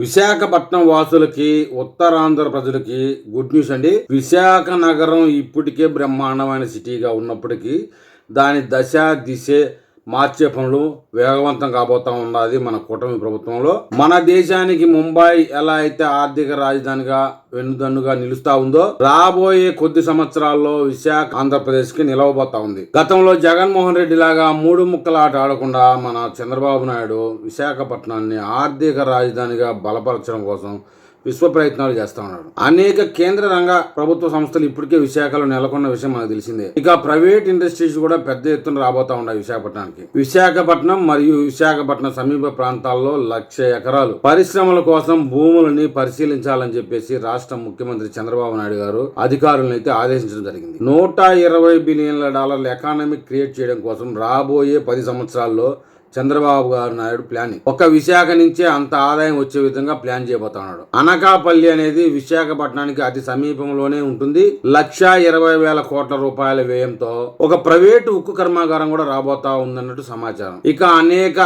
విశాఖపట్నం వాసులకి ఉత్తరాంధ్ర ప్రజలకి good news అండి. విశాఖ నగరం ఇప్పటికే బ్రహ్మాండమైన సిటీగా ఉన్నప్పటికీ దాని దశ దిశ మార్చే పనులు వేగవంతం కాబోతా ఉన్నది మన కూటమి ప్రభుత్వంలో. మన దేశానికి ముంబై ఎలా అయితే ఆర్థిక రాజధానిగా వెన్నుదన్నుగా నిలుస్తా ఉందో, రాబోయే కొద్ది సంవత్సరాల్లో విశాఖ ఆంధ్రప్రదేశ్ కి నిలవబోతా ఉంది. గతంలో జగన్మోహన్ రెడ్డి లాగా మూడు ముక్కల ఆట ఆడకుండా మన చంద్రబాబు నాయుడు విశాఖపట్నాన్ని ఆర్థిక రాజధానిగా బలపరచడం కోసం విశ్వ ప్రయత్నాలు చేస్తా ఉన్నాడు. అనేక కేంద్ర రంగ ప్రభుత్వ సంస్థలు ఇప్పటికే విశాఖలో నెలకొన్న విషయం మనకు తెలిసిందే. ఇక ప్రైవేట్ ఇండస్ట్రీస్ కూడా పెద్ద ఎత్తున రాబోతా ఉన్నాయి విశాఖపట్నానికి. విశాఖపట్నం మరియు విశాఖపట్నం సమీప ప్రాంతాల్లో 1,00,000 ఎకరాలు పరిశ్రమల కోసం భూములని పరిశీలించాలని చెప్పేసి రాష్ట్ర ముఖ్యమంత్రి చంద్రబాబు నాయుడు గారు అధికారులను అయితే ఆదేశించడం జరిగింది. $120 బిలియన్ల ఎకానమీ క్రియేట్ చేయడం కోసం రాబోయే 10 సంవత్సరాల్లో చంద్రబాబు గారు నాయుడు ప్లానింగ్. ఒక విశాఖ నుంచే అంత ఆదాయం వచ్చే విధంగా ప్లాన్ చేయబోతున్నాడు. అనకాపల్లి అనేది విశాఖపట్నానికి అతి సమీపంలోనే ఉంటుంది. 1,20,000 కోట్ల రూపాయల వ్యయంతో ఒక ప్రైవేటు ఉక్కు కర్మాగారం కూడా రాబోతా ఉందన్నట్టు సమాచారం. ఇక అనేక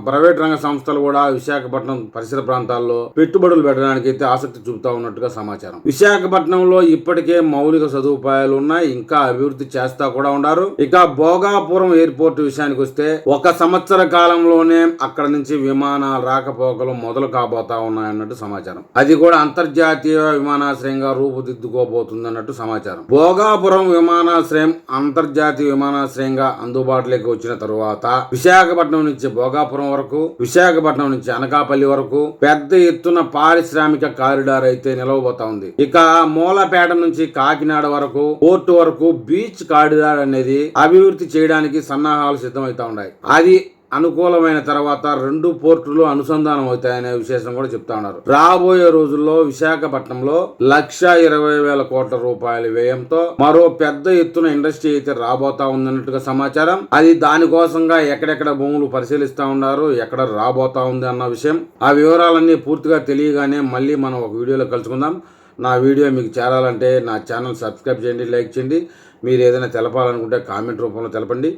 ప్రైవేట్ రంగ సంస్థలు కూడా విశాఖపట్నం పరిసర ప్రాంతాల్లో పెట్టుబడులు పెట్టడానికి అయితే ఆసక్తి చూపుతా ఉన్నట్టుగా సమాచారం. విశాఖపట్నంలో ఇప్పటికే మౌలిక సదుపాయాలు ఉన్నాయి, ఇంకా అభివృద్ధి చేస్తా కూడా ఉన్నారు. ఇక భోగాపురం ఎయిర్పోర్ట్ విషయానికి వస్తే ఒక సంవత్సర కాలంలోనే అక్కడ నుంచి విమానాల రాకపోకలు మొదలు కాబోతా ఉన్నాయన్నట్టు సమాచారం. అది కూడా అంతర్జాతీయ విమానాశ్రయంగా రూపుదిద్దుకోబోతుంది అన్నట్టు సమాచారం. భోగాపురం విమానాశ్రయం అంతర్జాతీయ విమానాశ్రయంగా అందుబాటులోకి వచ్చిన తరువాత విశాఖపట్నం నుంచి భోగాపురం వరకు, విశాఖపట్నం నుంచి అనకాపల్లి వరకు పెద్ద ఎత్తున పారిశ్రామిక కారిడార్ అయితే నిలవబోతా ఉంది. ఇక మూలపేట నుంచి కాకినాడ వరకు, పోర్టు వరకు బీచ్ కారిడార్ అనేది అభివృద్ధి చేయడానికి సన్నాహాలు సిద్ధమవుతా ఉన్నాయి. అది అనుకూలమైన తర్వాత 2 పోర్టులు అనుసంధానం అవుతాయనే విశేషం కూడా చెప్తా ఉన్నారు. రాబోయే రోజుల్లో విశాఖపట్నంలో 1,20,000 కోట్ల రూపాయల వ్యయంతో మరో పెద్ద ఎత్తున ఇండస్ట్రీ అయితే రాబోతా ఉందన్నట్టుగా సమాచారం. అది దానికోసంగా ఎక్కడెక్కడ భూములు పరిశీలిస్తా ఉన్నారు, ఎక్కడ రాబోతా ఉంది అన్న విషయం, ఆ వివరాలన్నీ పూర్తిగా తెలియగానే మళ్ళీ మనం ఒక వీడియోలో కలుసుకుందాం. నా వీడియో మీకు చేరాలంటే నా ఛానల్ సబ్స్క్రైబ్ చేయండి, లైక్ చేయండి. మీరు ఏదైనా తెలపాలనుకుంటే కామెంట్ రూపంలో తెలపండి.